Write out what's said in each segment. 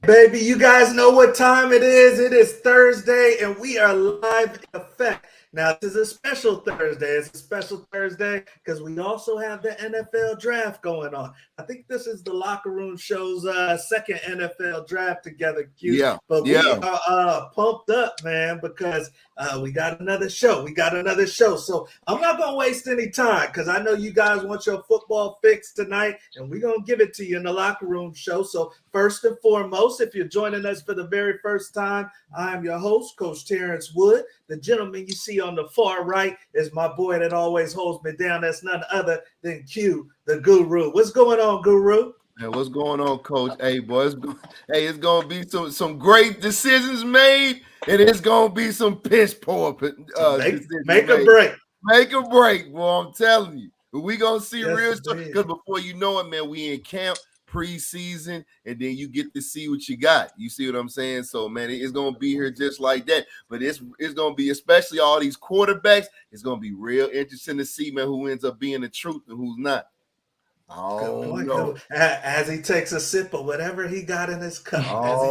Baby, you guys know what time it is. It is Thursday, and we are live in effect. Now, this is a special Thursday. It's a special Thursday because we also have the NFL draft going on. I think this is the Locker Room Show's second NFL draft together, Q. Yeah, but we are pumped up, man, because we got another show. So I'm not going to waste any time because I know you guys want your football fix tonight, and we're going to give it to you in the Locker Room Show. So first and foremost, if you're joining us for the very first time, I'm your host, Coach Terrence Wood. The gentleman you see on the far right is my boy that always holds me down. That's none other than Q, the Guru. What's going on, Guru? Hey, what's going on, Coach? Hey, boy, it's gonna be some great decisions made, and it's gonna be some piss poor decisions make a made. break. Make a break, boy. I'm telling you. But we gonna see real stuff indeed. because before you know it, man, we in camp preseason, and then you get to see what you got. You see what I'm saying? So, man, it's gonna be here just like that. But it's gonna be, especially all these quarterbacks, it's gonna be real interesting to see, man, who ends up being the truth and who's not. Oh, no. As he takes a sip of whatever he got in his cup.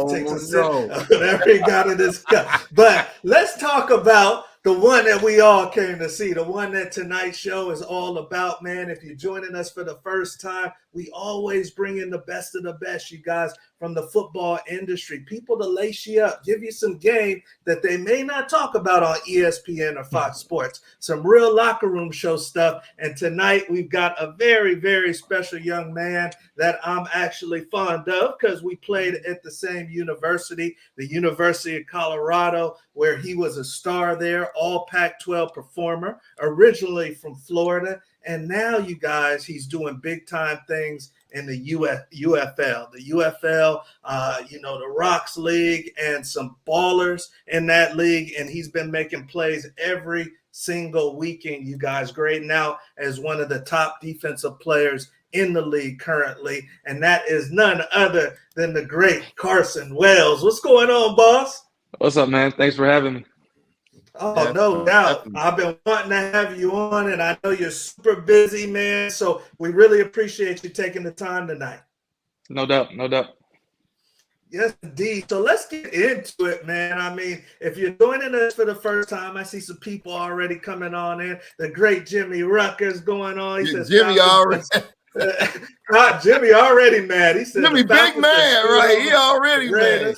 Whatever he got in his cup. But let's talk about the one that we all came to see, the one that tonight's show is all about, man. If you're joining us for the first time, we always bring in the best of the best, you guys, from the football industry. People to lace you up, give you some game that they may not talk about on ESPN or Fox Sports. Some real locker room show stuff. And tonight we've got a very, very special young man that I'm actually fond of because we played at the same university, the University of Colorado, where he was a star there, All-Pac 12 performer, originally from Florida. And now, you guys, he's doing big-time things in the UFL. The UFL, the Rocks League, and some ballers in that league. And he's been making plays every single weekend, you guys. Grading out as one of the top defensive players in the league currently. And that is none other than the great Carson Wells. What's going on, boss? What's up, man? Thanks for having me. Oh, no doubt. I've been wanting to have you on, and I know you're super busy, man. So we really appreciate you taking the time tonight. No doubt. Yes, indeed. So let's get into it, man. I mean, if you're joining us for the first time, I see some people already coming on in. The great Jimmy Rucker's going on. He says, Jimmy already. Jimmy already mad. He said, Jimmy big man, right? He already mad.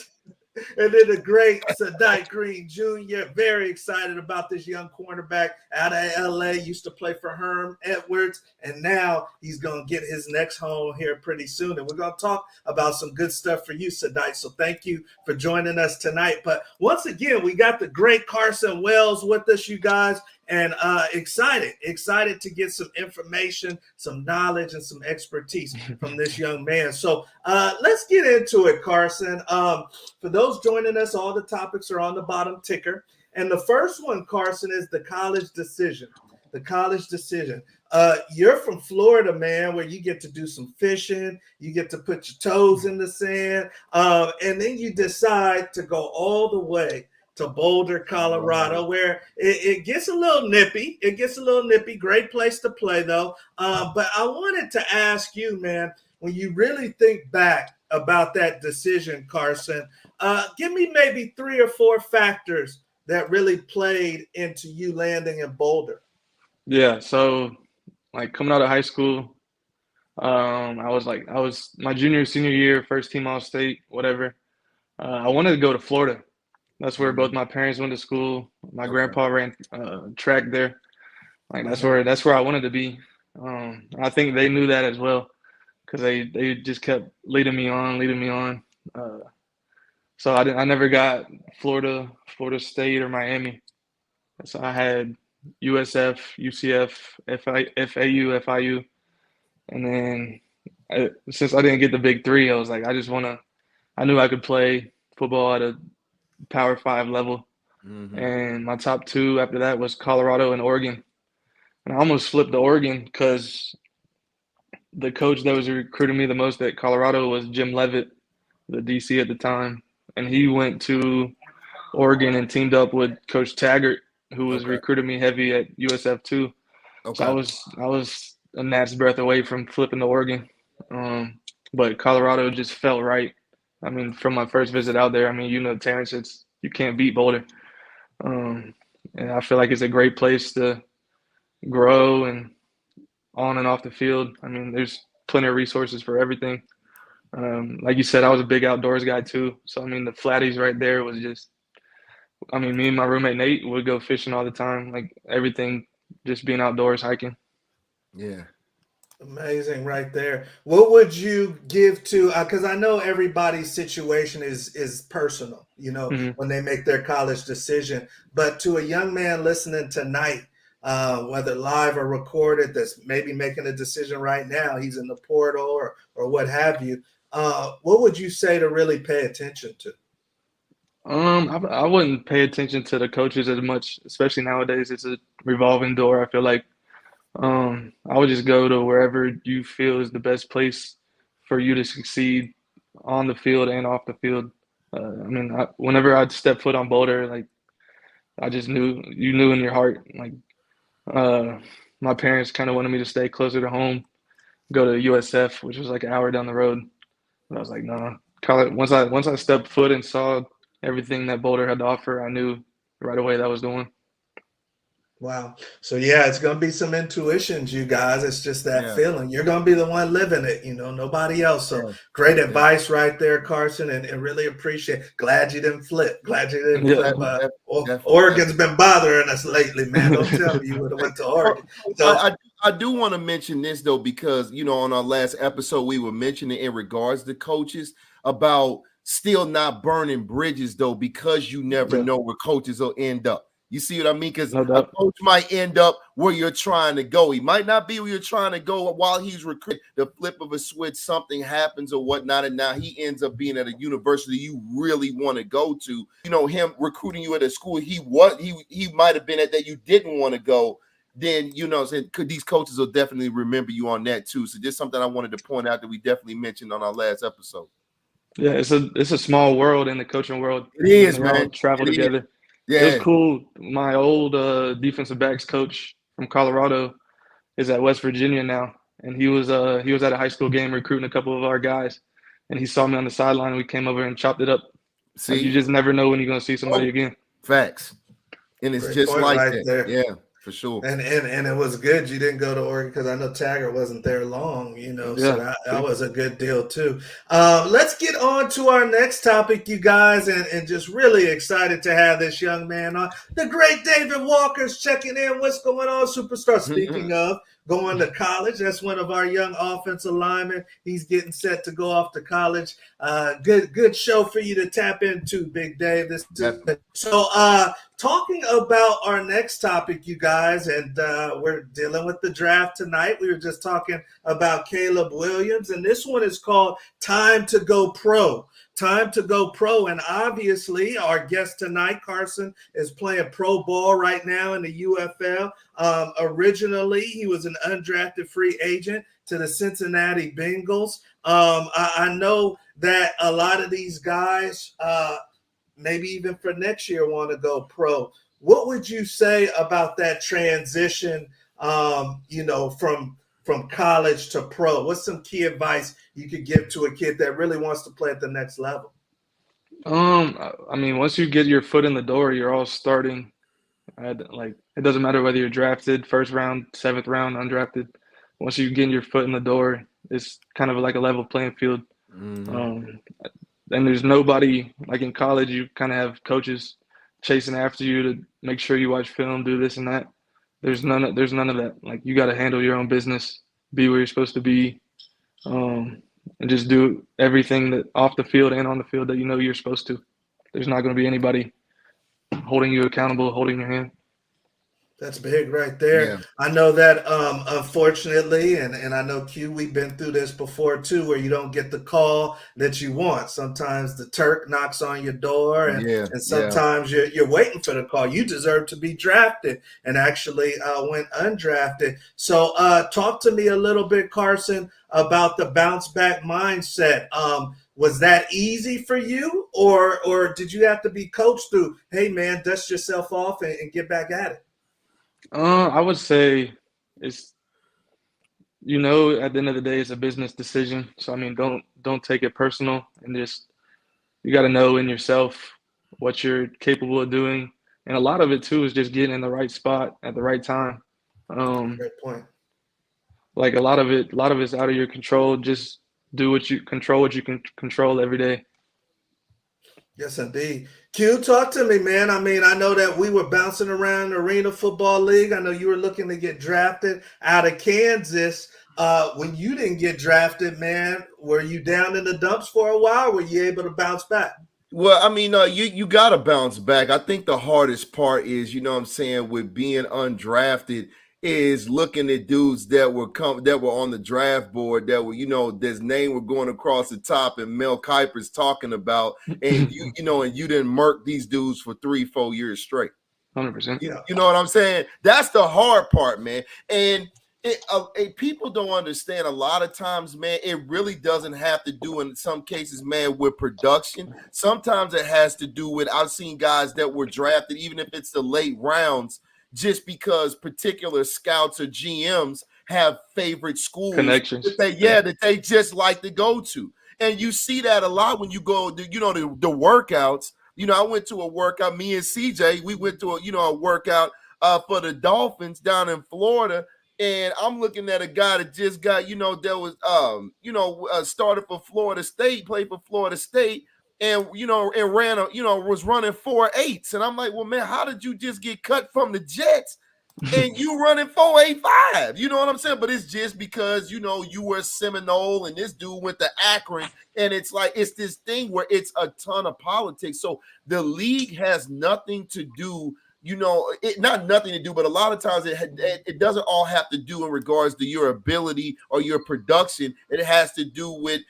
And then the great Sadike Green Jr., very excited about this young cornerback out of LA, used to play for Herm Edwards, and now he's going to get his next home here pretty soon. And we're going to talk about some good stuff for you, Sadike. So thank you for joining us tonight. But once again, we got the great Carson Wells with us, you guys. And excited to get some information, some knowledge, and some expertise from this young man. So let's get into it, Carson. For those joining us, all the topics are on the bottom ticker. And the first one, Carson, is the college decision. The college decision. You're from Florida, man, where you get to do some fishing. You get to put your toes in the sand. And then you decide to go all the way to Boulder, Colorado, where it gets a little nippy. Great place to play, though. But I wanted to ask you, man, when you really think back about that decision, Carson, give me maybe 3 or 4 factors that really played into you landing in Boulder. Yeah, so like coming out of high school, I was my junior, senior year, first team All-State, whatever. I wanted to go to Florida. That's where both my parents went to school. My grandpa ran track there. Like that's where I wanted to be. I think they knew that as well because they just kept leading me on. So I never got Florida State, or Miami. So I had USF, UCF, FAU, FIU, and then since I didn't get the big 3, I was like, I knew I could play football at a Power 5 level. And my top 2 after that was Colorado and Oregon. And I almost flipped to Oregon because the coach that was recruiting me the most at Colorado was Jim Leavitt, the DC at the time. And he went to Oregon and teamed up with Coach Taggart, who was recruiting me heavy at USF too. So I was a gnat's breath away from flipping to Oregon. But Colorado just felt right. I mean, from my first visit out there, I mean, Terrence, you can't beat Boulder. And I feel like it's a great place to grow and on and off the field. I mean, there's plenty of resources for everything. Like you said, I was a big outdoors guy too. So, I mean, the flatties right there was just, I mean, me and my roommate Nate would go fishing all the time, like everything, just being outdoors, hiking. Yeah. Amazing right there. What would you give to, because I know everybody's situation is personal, when they make their college decision, but to a young man listening tonight, whether live or recorded, that's maybe making a decision right now, he's in the portal or what have you, what would you say to really pay attention to? I wouldn't pay attention to the coaches as much, especially nowadays. It's a revolving door. I feel like I would just go to wherever you feel is the best place for you to succeed on the field and off the field. I mean, whenever I'd step foot on Boulder, like I just you knew in your heart. Like my parents kind of wanted me to stay closer to home, go to USF, which was like an hour down the road. But I was like, no. College. Once I stepped foot and saw everything that Boulder had to offer, I knew right away that was the one. Wow. So yeah, it's gonna be some intuitions, you guys. It's just that feeling. You're gonna be the one living it, nobody else. So great advice right there, Carson, and really appreciate. Glad you didn't flip. Glad you didn't flip. Oregon's been bothering us lately, man. Don't tell me you would have went to Oregon. So I do want to mention this though, because on our last episode we were mentioning in regards to coaches about still not burning bridges though, because you never know where coaches will end up. You see what I mean? Because a coach might end up where you're trying to go. He might not be where you're trying to go while he's recruiting. The flip of a switch, something happens or whatnot, and now he ends up being at a university you really want to go to. Him recruiting you at a school he might have been at that you didn't want to go. Then these coaches will definitely remember you on that too. So just something I wanted to point out that we definitely mentioned on our last episode. Yeah, it's a small world in the coaching world. It is, man. All travel together. Yeah. It was cool. My old defensive backs coach from Colorado is at West Virginia now, and he was at a high school game recruiting a couple of our guys, and he saw me on the sideline, and we came over and chopped it up. See, like, you just never know when you're gonna see somebody again. Facts, and it's just like that. There. Yeah. For sure. And it was good you didn't go to Oregon, because I know Taggart wasn't there long, so that was a good deal too. Let's get on to our next topic, you guys, and just really excited to have this young man on. The great David Walker's checking in. What's going on, superstar? Speaking of going to college, that's one of our young offensive linemen. He's getting set to go off to college. Good show for you to tap into, Big Dave. Talking about our next topic, you guys, and we're dealing with the draft tonight. We were just talking about Caleb Williams, and this one is called Time to Go Pro. Time to Go Pro. And obviously, our guest tonight, Carson, is playing pro ball right now in the UFL. Originally, he was an undrafted free agent to the Cincinnati Bengals. I know that a lot of these guys, maybe even for next year, want to go pro. What would you say about that transition, from college to pro? What's some key advice you could give to a kid that really wants to play at the next level? I mean, once you get your foot in the door, you're all starting. It doesn't matter whether you're drafted, first round, seventh round, undrafted. Once you get your foot in the door, it's kind of like a level playing field. And there's nobody, like in college, you kind of have coaches chasing after you to make sure you watch film, do this and that. There's none of that. Like, you got to handle your own business, be where you're supposed to be, and just do everything that off the field and on the field that you're supposed to. There's not going to be anybody holding you accountable, holding your hand. That's big right there. Yeah. I know that, unfortunately, and I know, Q, we've been through this before too, where you don't get the call that you want. Sometimes the Turk knocks on your door, and sometimes you're waiting for the call. You deserve to be drafted, and actually went undrafted. So talk to me a little bit, Carson, about the bounce back mindset. Was that easy for you, or did you have to be coached through, hey, man, dust yourself off and get back at it? I would say it's, at the end of the day, it's a business decision. So, I mean, don't take it personal, and just you got to know in yourself what you're capable of doing, and a lot of it too is just getting in the right spot at the right time. Great point. Like a lot of it's out of your control. Just control what you can control every day. Yes, indeed. Q, talk to me, man. I mean, I know that we were bouncing around the Arena Football League. I know you were looking to get drafted out of Kansas. When you didn't get drafted, man, were you down in the dumps for a while? Were you able to bounce back? Well, I mean, you got to bounce back. I think the hardest part is, you know what I'm saying, with being undrafted is looking at dudes that were on the draft board that were, you know, this name were going across the top and Mel Kiper's talking about, and you didn't murk these dudes for 3-4 years straight. 100%. You know what I'm saying? That's the hard part, man. And people don't understand a lot of times, man, it really doesn't have to do in some cases, man, with production. Sometimes it has to do with, I've seen guys that were drafted, even if it's the late rounds, just because particular scouts or GMs have favorite schools Connections that they just like to go to. And you see that a lot when you go, the workouts. You know, I went to a workout, me and CJ, we went to a workout for the Dolphins down in Florida. And I'm looking at a guy that just got, that was, started for Florida State, played for Florida State, and, and ran, was running 4.8s. And I'm like, well, man, how did you just get cut from the Jets and you running 4.85? You know what I'm saying? But it's just because, you were a Seminole and this dude went to Akron. And it's like, it's this thing where it's a ton of politics. So the league has nothing to do, not nothing to do, but a lot of times it doesn't all have to do in regards to your ability or your production. It has to do with,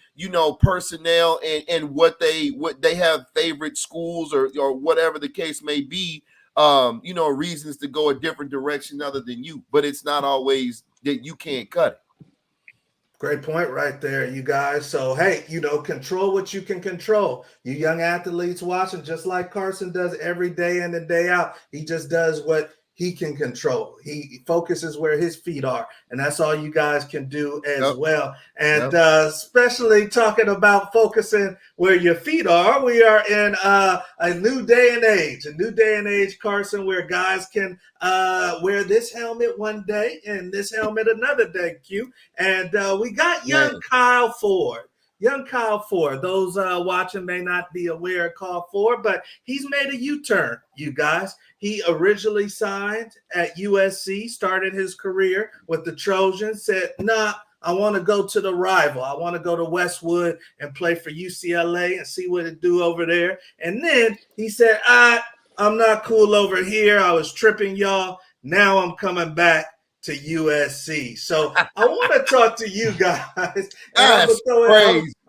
personnel and what they have favorite schools or whatever the case may be. Reasons to go a different direction other than you, but it's not always that you can't cut it. Great point right there, you guys. So, hey, control what you can control. You young athletes watching, just like Carson does every day in and day out. He just does what he can control. He focuses where his feet are, and that's all you guys can do as well. And especially talking about focusing where your feet are, we are in a new day and age, Carson, where guys can wear this helmet one day and this helmet another day, Q. And we got young Kyle Ford. Young Kyle Ford. Those watching may not be aware of Kyle Ford, but he's made a U-turn, you guys. He originally signed at USC, started his career with the Trojans, said, nah, I want to go to the rival. I want to go to Westwood and play for UCLA and see what it do over there. And then he said, I'm not cool over here. I was tripping y'all. Now I'm coming back to USC. So I want to talk to you guys. And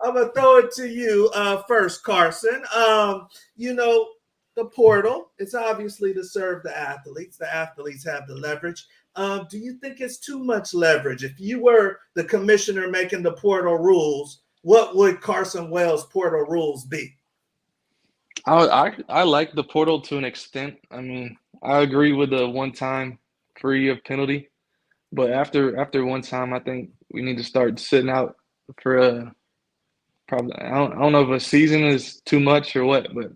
I'm going to throw it to you first, Carson. The portal, it's obviously to serve the athletes. The athletes have the leverage. Do you think it's too much leverage? If you were the commissioner making the portal rules, what would Carson Wells' portal rules be? I like the portal to an extent. I mean, I agree with the one-time free of penalty. But after one time, I think we need to start sitting out for probably I don't know if a season is too much or what, but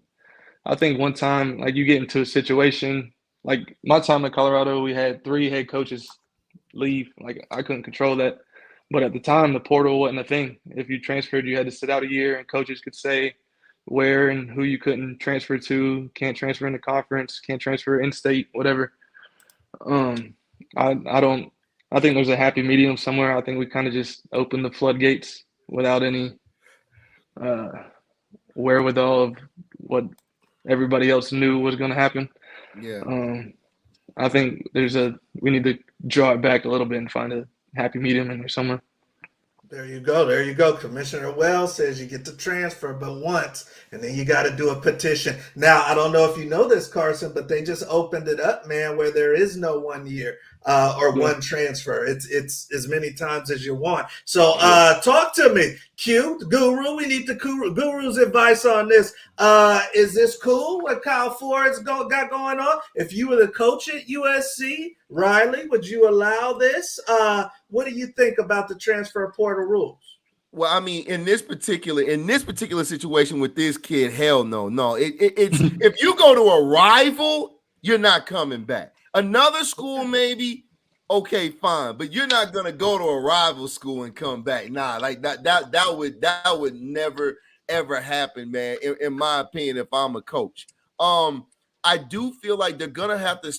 I think one time, like you get into a situation, like my time in Colorado, we had 3 head coaches leave. Like I couldn't control that. But at the time, the portal wasn't a thing. If you transferred, you had to sit out a year, and coaches could say where and who you couldn't transfer to, can't transfer in the conference, can't transfer in-state, whatever. I think there's a happy medium somewhere. I think we kind of just opened the floodgates without any wherewithal of what everybody else knew was going to happen. Yeah. I think we need to draw it back a little bit and find a happy medium in there somewhere. There you go. Commissioner Wells says you get to transfer but once, and then you got to do a petition. Now, I don't know if you know this, Carson, but they just opened it up, man, where there is no 1 year one transfer. It's as many times as you want. So talk to me, Q, the guru. We need the guru's advice on this. Is this cool what Kyle Ford's got going on? If you were the coach at USC, Riley, would you allow this? What do you think about the transfer portal rules? Well, I mean, in this particular situation with this kid, hell no. It's if you go to a rival, you're not coming back. Another school, maybe, okay, fine, but you're not gonna go to a rival school and come back. Nah, like that would never ever happen, man. In my opinion, if I'm a coach. I do feel like they're gonna have to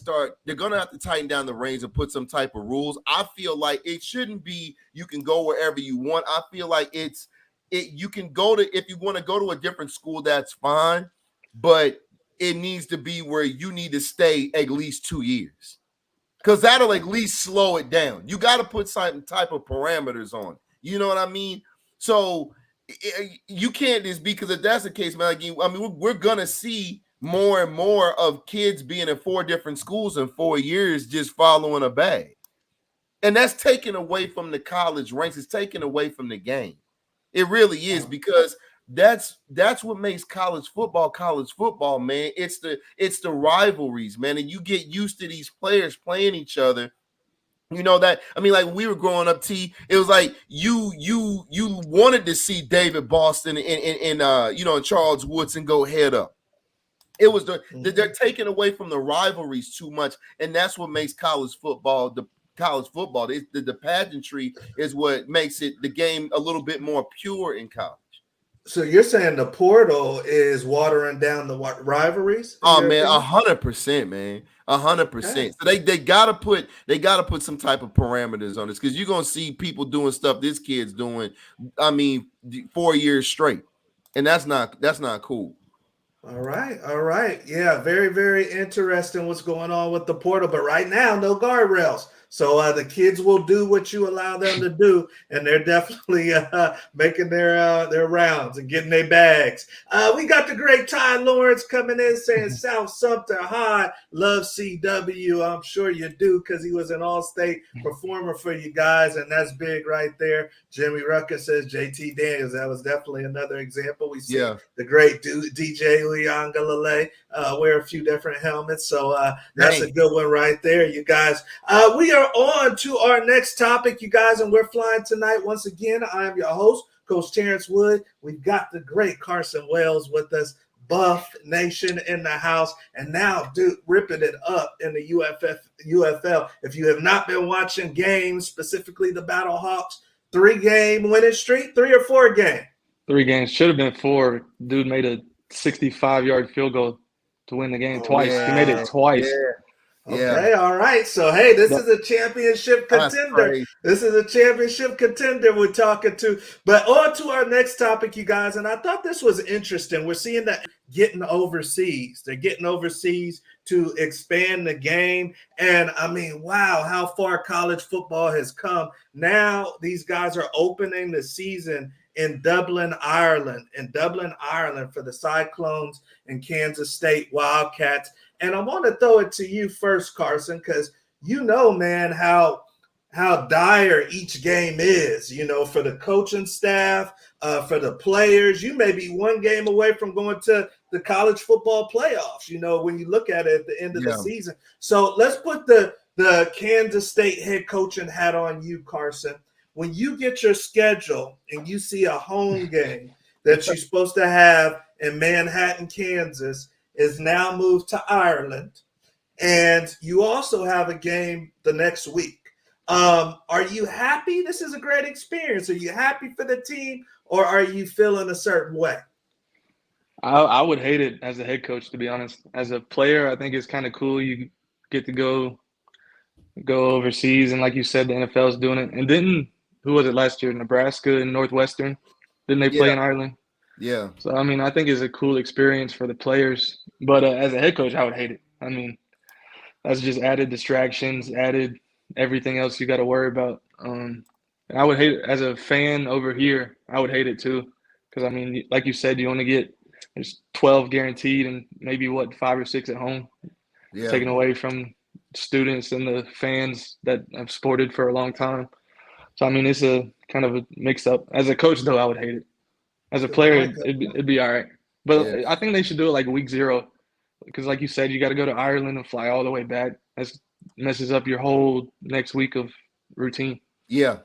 tighten down the reins and put some type of rules. I feel like it shouldn't be you can go wherever you want. I feel like you can go to, if you want to go to a different school, that's fine, but it needs to be where you need to stay at least 2 years. Because that'll at least slow it down. You got to put some type of parameters on it. You know what I mean? So you can't just, because if that's the case, man, I mean, we're gonna see more and more of kids being in 4 different schools in 4 years just following a bag. And that's taken away from the college ranks. It's taken away from the game. It really is, because that's what makes college football, man. It's the rivalries, man. And you get used to these players playing each other. You know that, I mean, like when we were growing up, T, it was like you wanted to see David Boston and Charles Woodson go head up. It was they're taking away from the rivalries too much, and that's what makes college football the pageantry is what makes it the game a little bit more pure in college. So you're saying the portal is watering down the rivalries? Oh man, 100%, man, 100%. So they gotta put some type of parameters on this, because you're gonna see people doing stuff this kid's doing. I mean, 4 years straight, and that's not cool. All right. Yeah, very, very interesting what's going on with the portal. But right now, no guardrails. So the kids will do what you allow them to do, and they're definitely making their rounds and getting their bags. We got the great Ty Lawrence coming in saying South Sumter High, love CW. I'm sure you do, because he was an all-state performer for you guys, and that's big right there. Jimmy Rucker says JT Daniels. That was definitely another example. We see the great DJ Uyangalele wear a few different helmets. So that's a good one right there, you guys. We are on to our next topic, you guys, and we're flying tonight. Once again, I am your host, Coach Terrence Wood. We've got the great Carson Wells with us, Buff Nation in the house, and now, dude, ripping it up in the UFL. If you have not been watching games, specifically the Battlehawks, 3-game winning streak, 3 or 4 game? 3 games. Should have been 4. Dude made a 65-yard field goal to win the game twice. Yeah. He made it twice. Yeah. Okay, all right. So, hey, this is a championship contender. This is a championship contender we're talking to. But on to our next topic, you guys. And I thought this was interesting. We're seeing that getting overseas. They're getting overseas to expand the game. And, I mean, wow, how far college football has come. Now these guys are opening the season in Dublin, Ireland. For the Cyclones and Kansas State Wildcats. And I want to throw it to you first, Carson, because you know, man, how dire each game is, you know, for the coaching staff, for the players. You may be 1 game away from going to the college football playoffs, you know, when you look at it at the end of the season. So let's put the Kansas State head coaching hat on you, Carson. When you get your schedule and you see a home game that you're supposed to have in Manhattan, Kansas, is now moved to Ireland, and you also have a game the next week. Are you happy? This is a great experience. Are you happy for the team, or are you feeling a certain way? I would hate it as a head coach, to be honest. As a player, I think it's kind of cool. You get to go overseas, and like you said, the NFL is doing it. And who was it last year? Nebraska and Northwestern. Didn't they play in Ireland? Yeah. So, I mean, I think it's a cool experience for the players. But as a head coach, I would hate it. I mean, that's just added distractions, added everything else you got to worry about. And I would hate it. As a fan over here, I would hate it too. Because, I mean, like you said, you only get there's 12 guaranteed and maybe, 5 or 6 at home. Yeah. Taken away from students and the fans that have supported for a long time. So, I mean, it's a kind of a mix-up. As a coach, though, I would hate it. As a player, it'd be all right. But I think they should do it like week 0 because, like you said, you got to go to Ireland and fly all the way back. That messes up your whole next week of routine. Yeah.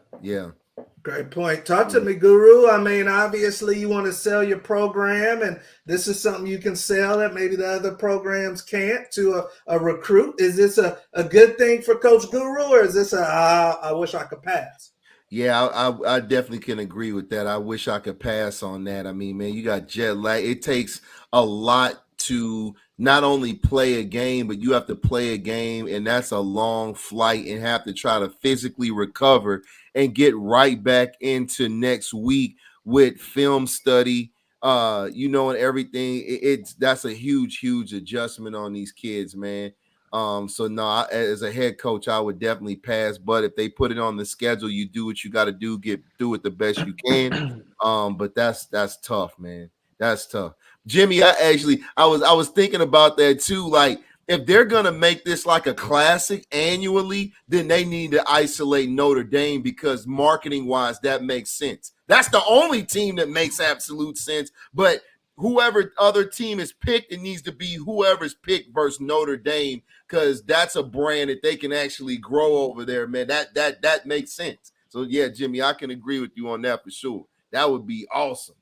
Great point. Talk to me, Guru. I mean, obviously, you want to sell your program, and this is something you can sell that maybe the other programs can't to a recruit. Is this a good thing for Coach Guru, or is this I wish I could pass? Yeah, I definitely can agree with that. I wish I could pass on that. I mean, man, you got jet lag. It takes a lot to not only play a game, but you have to play a game, and that's a long flight, and have to try to physically recover and get right back into next week with film study, and everything. That's a huge adjustment on these kids, man. So no, as a head coach, I would definitely pass. But if they put it on the schedule, you do what you got to do, do it the best you can. But that's tough, man. That's tough. Jimmy, I was thinking about that too. Like, if they're gonna make this like a classic annually, then they need to isolate Notre Dame, because marketing wise, that makes sense. That's the only team that makes absolute sense. But whoever other team is picked, it needs to be whoever's picked versus Notre Dame, because that's a brand that they can actually grow over there, man. That makes sense. So yeah, Jimmy, I can agree with you on that for sure. That would be awesome.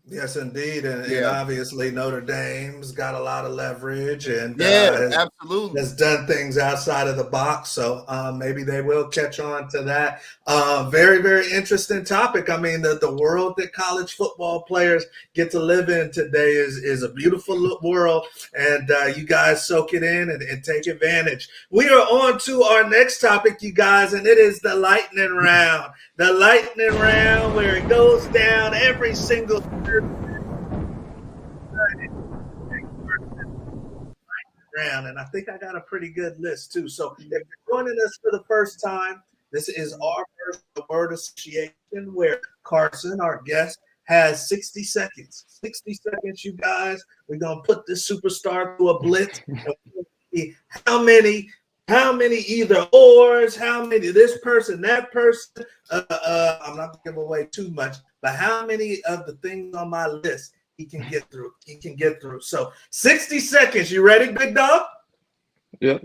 Yes, indeed, and obviously Notre Dame's got a lot of leverage, and absolutely has done things outside of the box. So maybe they will catch on to that. Very, very interesting topic. I mean, the world that college football players get to live in today is a beautiful world, and you guys soak it in and take advantage. We are on to our next topic, you guys, and it is the lightning round. The lightning round, where it goes down every single round, and I think I got a pretty good list too. So if you're joining us for the first time, this is our first word association, where Carson, our guest, has 60 seconds. 60 seconds, you guys. We're gonna put this superstar through a blitz. And how many either ors, how many this person, that person. I'm not gonna give away too much, but how many of the things on my list he can get through. So 60 seconds. You ready, big dog? Yep.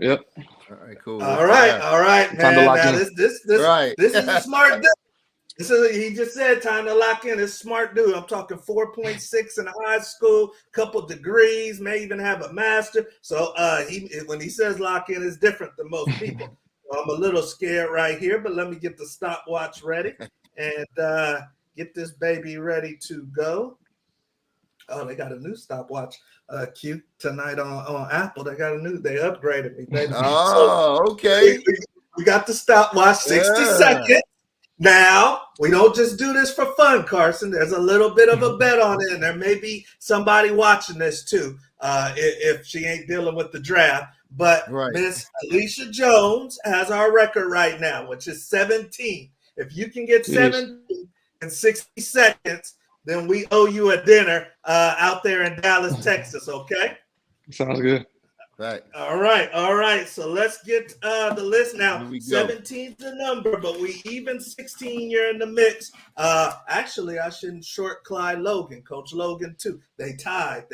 All right, cool. All right, man. Time to lock in. This is a smart dude. He just said time to lock in. It's smart dude. I'm talking 4.6 in high school, couple degrees, may even have a master. So when he says lock in, it's different than most people. So I'm a little scared right here, but let me get the stopwatch ready and get this baby ready to go. Oh, they got a new stopwatch cute tonight on Apple. They upgraded me, baby. Okay. We got the stopwatch, 60 seconds. Now, we don't just do this for fun, Carson. There's a little bit of a bet on it, and there may be somebody watching this too, if she ain't dealing with the draft. But Miss Alicia Jones has our record right now, which is 17. If you can get 17 in 60 seconds, then we owe you a dinner out there in Dallas, Texas, okay? Sounds good. Right. All right. So let's get the list now. 17's the number, but we even 16. You're in the mix. Actually, I shouldn't short Clyde Logan, Coach Logan too. They tied.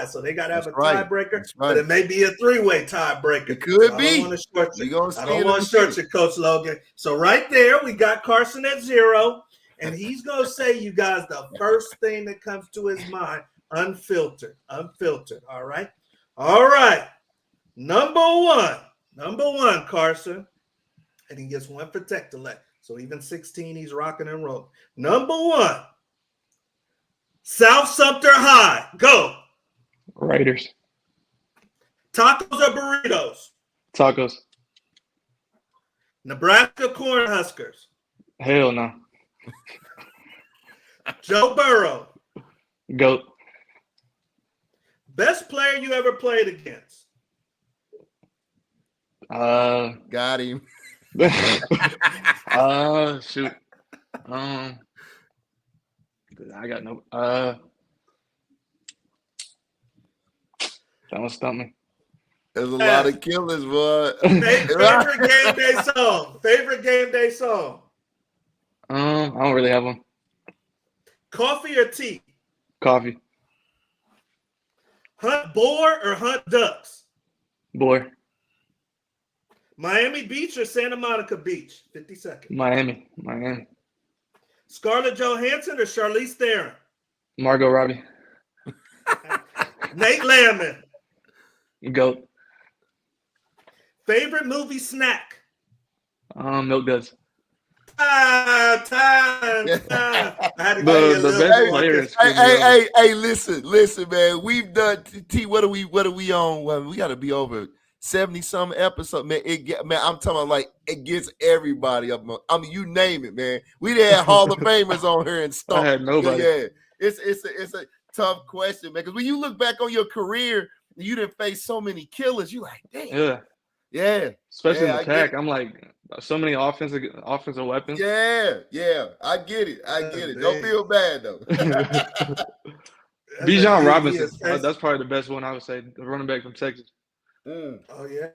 So they got to have a tiebreaker, but it may be a three-way tiebreaker. It could be. I don't want to short you. I don't want to short you, Coach Logan. So right there, we got Carson at 0. And he's going to say, you guys, the first thing that comes to his mind, unfiltered. All right. Number one, Carson. And he gets one protect elect. So even 16, he's rocking and rolling. Number 1, South Sumter High. Go. Raiders. Tacos or burritos? Tacos. Nebraska Cornhuskers. Hell no. Joe Burrow. Goat. Best player you ever played against? Got him. Shoot. I got no. That one stumped me. There's a lot of killers, boy. Favorite game day song. I don't really have one. Coffee or tea? Coffee. Hunt boar or hunt ducks? Boy. Miami Beach or Santa Monica Beach? 50 seconds. Miami. Scarlett Johansson or Charlize Theron? Margot Robbie. Nate Landman. Goat. Favorite movie snack? Milk Duds. Time. I had to give you a The little best more. player. Hey, listen, man. We've done T. What are we on? Well, we got to be over 70-some episodes, man. I'm talking about like it gets everybody up. I mean, you name it, man. We done had Hall of Famers on here and stuff. I had nobody. Yeah, it's a tough question, man. Because when you look back on your career, you didn't face so many killers. You like, damn. Yeah. Especially in attack. I'm like, so many offensive weapons. Yeah. I get it. Don't feel bad though. Bijan Robinson. That's probably the best one I would say. The running back from Texas. Oh yeah,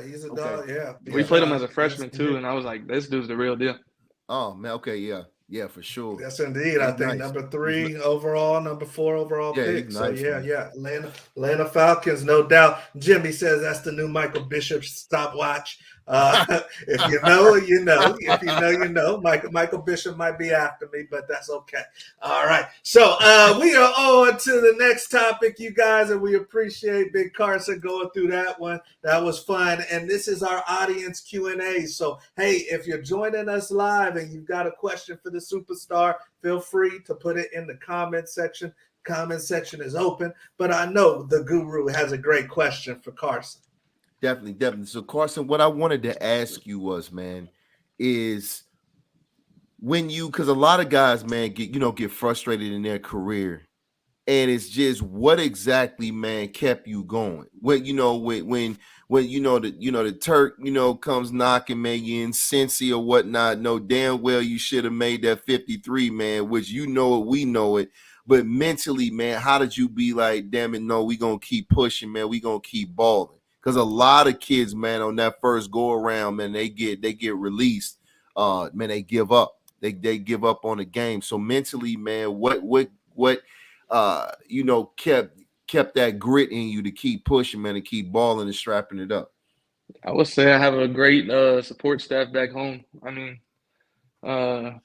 he's a dog. Yeah, we played him as a freshman too, and I was like, this dude's the real deal. Oh man, okay, yeah, for sure. Yes, indeed. I think number 3 overall, number 4 overall pick. So nice, yeah, Atlanta Falcons, no doubt. Jimmy says that's the new Michael Bishop stopwatch. If you know, you know. If you know, you know. Michael Bishop might be after me, but that's okay. All right. So we are on to the next topic, you guys, and we appreciate Big Carson going through that one. That was fun. And this is our audience Q&A. So, hey, if you're joining us live and you've got a question for the superstar, feel free to put it in the comment section. Comment section is open. But I know the guru has a great question for Carson. Definitely. So Carson, what I wanted to ask you was, man, is when because a lot of guys, man, get frustrated in their career, and it's just what exactly, man, kept you going? When the Turk, comes knocking, man, you in Cincy or whatnot, know damn well you should have made that 53, man, which we know it. But mentally, man, how did you be like, damn it, no, we gonna keep pushing, man, we gonna keep balling? Because a lot of kids, man, on that first go around, man, they get released. Man, they give up. They give up on the game. So mentally, man, what kept that grit in you to keep pushing, man, and keep balling and strapping it up? I would say I have a great support staff back home. I mean,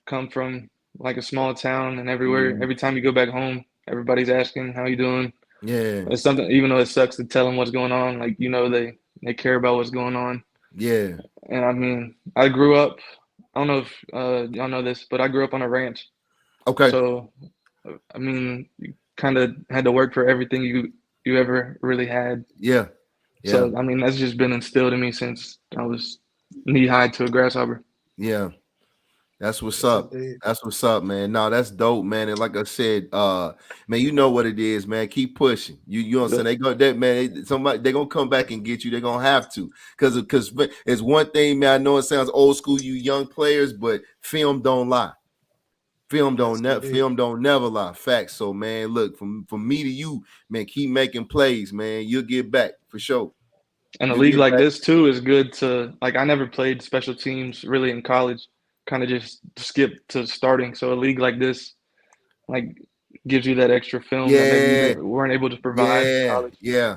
come from like a small town, and every time you go back home, everybody's asking how you doing. Yeah, it's something. Even though it sucks to tell them what's going on, like they care about what's going on. Yeah, and I mean, I grew up. I don't know if y'all know this, but I grew up on a ranch. Okay. So, I mean, you kind of had to work for everything you ever really had. Yeah. So I mean, that's just been instilled in me since I was knee high to a grasshopper. Yeah. That's what's up. That's what's up, man. No, that's dope, man. And like I said, man, you know what it is, man. Keep pushing. You know what I'm saying? They go that, man. They're gonna come back and get you. They're gonna have to, because it's one thing, man. I know it sounds old school, you young players, but film don't lie. Film don't never lie. Facts. So, man, look, from me to you, man, keep making plays, man. You'll get back for sure. And a league like this too is good to, like, I never played special teams really in college. Kind of just skip to starting. So a league like this, like, gives you that extra film that maybe you weren't able to provide in college. Yeah,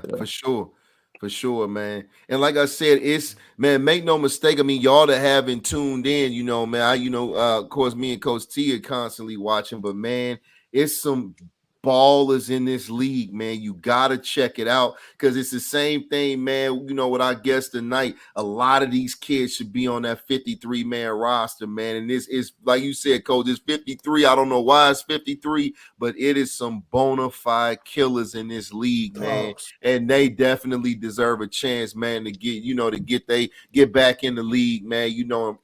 for sure, man. And like I said, it's, man, make no mistake. I mean, y'all that haven't tuned in, man, of course, me and Coach T are constantly watching, but man, it's some ballers in this league, man. You gotta check it out, because it's the same thing, man. With our guest tonight, a lot of these kids should be on that 53-man roster, man. And this is, like you said, Coach, it's 53. I don't know why it's 53, but it is some bona fide killers in this league, man. And they definitely deserve a chance, man, to get back in the league, man,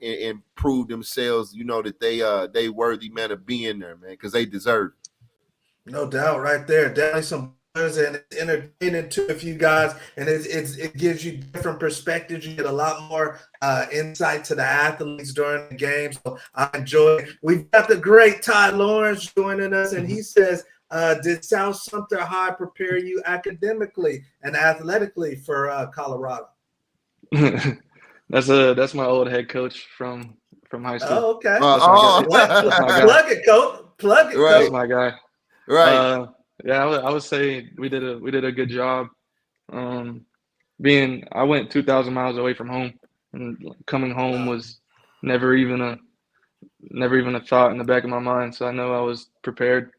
and prove themselves, that they worthy, man, of being there, man, because they deserve it. No doubt, right there. Definitely some buzz, and it's entertaining too if you guys, and it gives you different perspectives. You get a lot more insight to the athletes during the game. So I enjoy it. We've got the great Ty Lawrence joining us, and he says, did South Sumter High prepare you academically and athletically for Colorado? That's my old head coach from high school. Oh, okay. Plug it, coach. Plug it, right. That's my guy. Right. I would say we did a good job. I went 2,000 miles away from home, and coming home was never even never even a thought in the back of my mind. So I know I was prepared.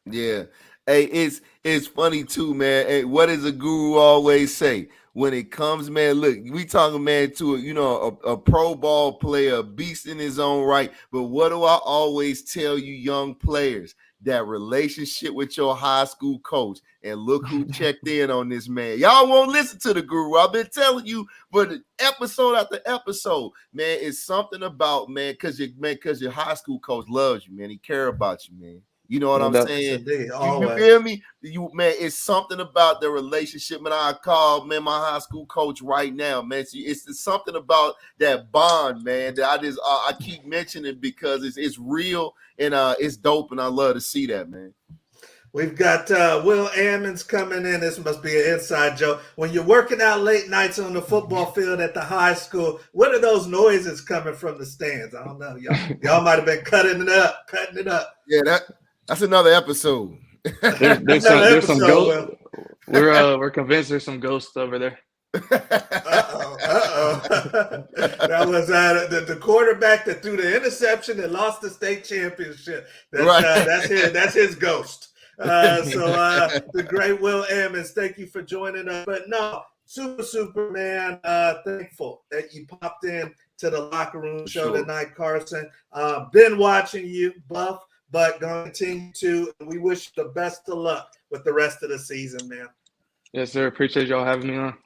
Yeah. Hey, it's funny too, man. Hey, what does a guru always say? When it comes, man, look, we talking, man, to a pro ball player, a beast in his own right. But what do I always tell you, young players? That relationship with your high school coach. And look who checked in on this man. Y'all won't listen to the guru. I've been telling you, but episode after episode, man, it's something about, man, because your high school coach loves you, man. He cares about you, man. You know what I'm saying? You feel me? Man, it's something about the relationship. Man, I call, man, my high school coach right now, man. It's something about that bond, man, that I keep mentioning because it's real and it's dope, and I love to see that, man. We've got Will Ammons coming in. This must be an inside joke. When you're working out late nights on the football field at the high school, what are those noises coming from the stands? I don't know. Y'all might have been cutting it up. Yeah, that's another episode. There's some ghosts. We're convinced there's some ghosts over there. Uh-oh. That was the quarterback that threw the interception and lost the state championship. That's his ghost. The great Will Ammons, thank you for joining us. But no, super, man. Thankful that you popped in to the Locker Room Show tonight, Carson. Been watching you, Buff, but going to continue to. We wish you the best of luck with the rest of the season, man. Yes, sir. Appreciate y'all having me on.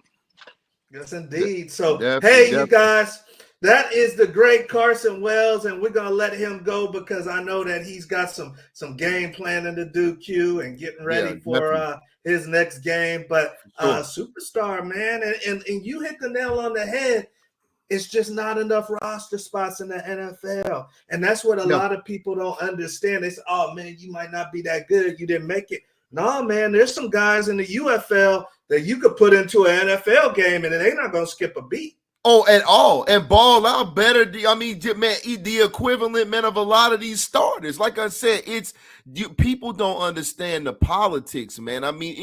Yes, indeed. So, you guys, that is the great Carson Wells, and we're going to let him go because I know that he's got some game planning to do, Q, and getting ready for his next game. But superstar, man, and you hit the nail on the head. It's just not enough roster spots in the NFL. And that's what a lot of people don't understand. They say, oh, man, you might not be that good. You didn't make it. No, man, there's some guys in the UFL that you could put into an NFL game and they're not going to skip a beat. Oh, at all. And ball out better. I mean, man, the equivalent, man, of a lot of these starters. Like I said, people don't understand the politics, man. I mean,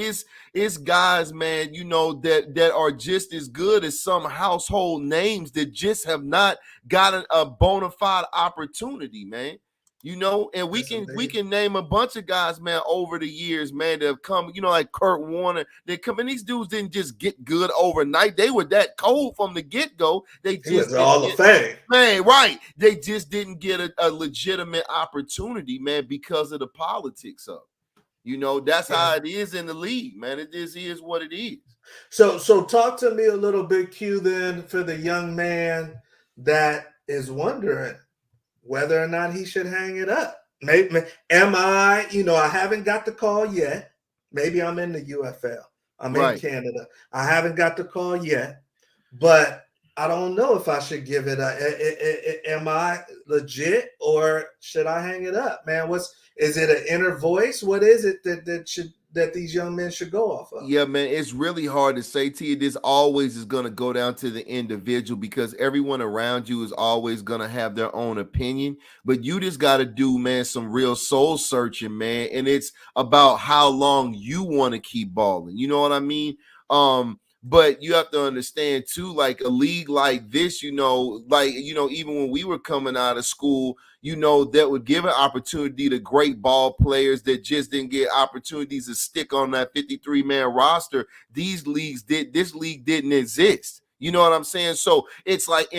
it's guys, man, that are just as good as some household names that just have not gotten a bona fide opportunity, man. And we can name a bunch of guys, man, over the years, man, that have come, like Kurt Warner. They come in, these dudes didn't just get good overnight. They were that cold from the get-go. He was all the fame. Man, right. They just didn't get a legitimate opportunity, man, because of the politics of it. That's how it is in the league, man. It just is what it is. So talk to me a little bit, Q, then, for the young man that is wondering whether or not he should hang it up. Maybe I haven't got the call yet. Maybe I'm in the UFL. I'm in Canada. I haven't got the call yet, but I don't know if I should give it am I legit or should I hang it up, man? Is it an inner voice? What is it that these young men should go off of? Yeah, man, it's really hard to say to you. This always is going to go down to the individual because everyone around you is always going to have their own opinion. But you just got to do, man, some real soul searching, man. And it's about how long you want to keep balling. You know what I mean? But you have to understand too, like a league like this, even when we were coming out of school, that would give an opportunity to great ball players that just didn't get opportunities to stick on that 53-man roster. This league didn't exist. You know what I'm saying? So it's like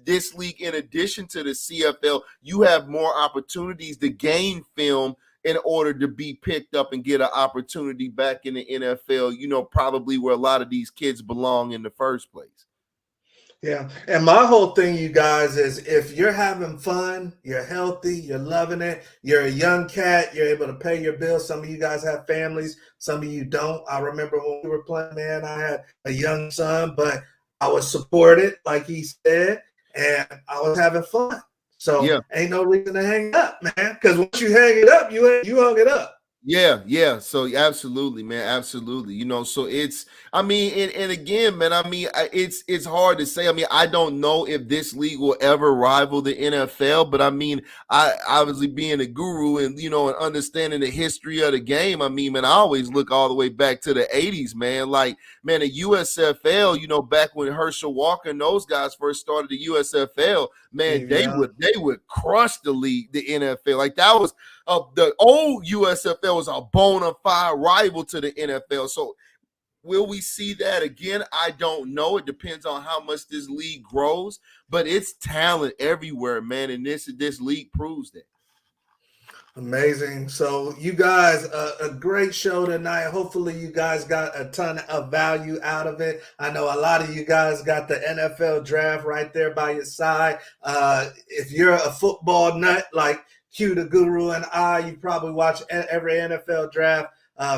this league, in addition to the CFL, you have more opportunities to gain film in order to be picked up and get an opportunity back in the NFL, probably where a lot of these kids belong in the first place. Yeah. And my whole thing, you guys, is if you're having fun, you're healthy, you're loving it, you're a young cat, you're able to pay your bills. Some of you guys have families, some of you don't. I remember when we were playing, man, I had a young son, but I was supported, like he said, and I was having fun. So ain't no reason to hang it up, man. Because once you hang it up, you hung it up. Yeah. So absolutely, man, absolutely. So it's, I mean, and again, man, I mean, it's hard to say. I mean, I don't know if this league will ever rival the NFL, but I mean, I obviously being a guru and and understanding the history of the game. I mean, man, I always look all the way back to the '80s, man. Like, man, the USFL, back when Herschel Walker and those guys first started the USFL, man, they would crush the league, the NFL. Like that was. The old USFL was a bona fide rival to the NFL. So will we see that again? I don't know. It depends on how much this league grows, but it's talent everywhere, man. And this league proves that. Amazing. So you guys, a great show tonight. Hopefully you guys got a ton of value out of it. I know a lot of you guys got the NFL draft right there by your side. If you're a football nut like Q the Guru and I, you probably watch every NFL draft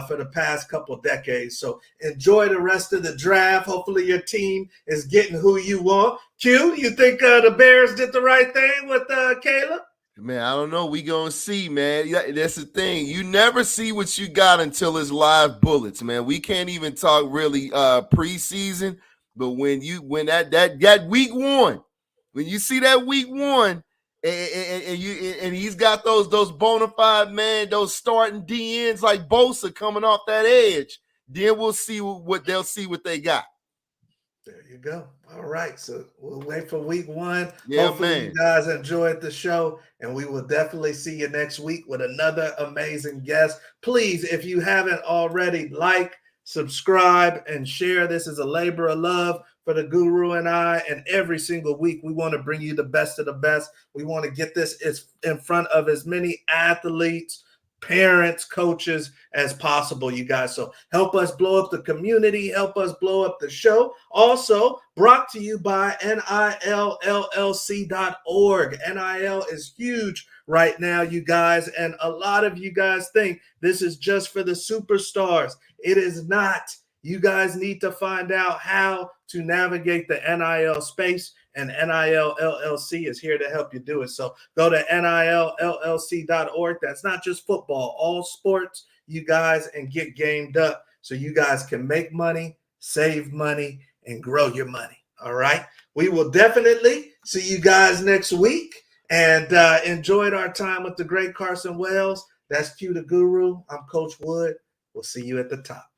for the past couple decades. So enjoy the rest of the draft. Hopefully your team is getting who you want. Q, you think the Bears did the right thing with Caleb? Man, I don't know. We gonna see, man. Yeah, that's the thing. You never see what you got until it's live bullets, man. We can't even talk really preseason, but when that week one, when you see that week one, and he's got those bona fide, man, those starting DNs like Bosa coming off that edge, then we'll see what they'll see what they got. There you go. All right. So we'll wait for week one. Yeah, hopefully man. You guys enjoyed the show, and we will definitely see you next week with another amazing guest. Please, if you haven't already, like, subscribe, and share. This is a labor of love for the Guru and I, and every single week we want to bring you the best of the best. We want to get this in front of as many athletes, parents, coaches as possible, you guys. So help us blow up the community, help us blow up the show. Also brought to you by NILLLC.org. NIL is huge right now, you guys, and a lot of you guys think this is just for the superstars. It is not. You guys need to find out how to navigate the NIL space, and NIL LLC is here to help you do it. So go to NILLLC.org. That's not just football, all sports, you guys, and get gamed up so you guys can make money, save money, and grow your money. All right. We will definitely see you guys next week, and enjoyed our time with the great Carson Wells. That's Q the Guru. I'm Coach Wood. We'll see you at the top.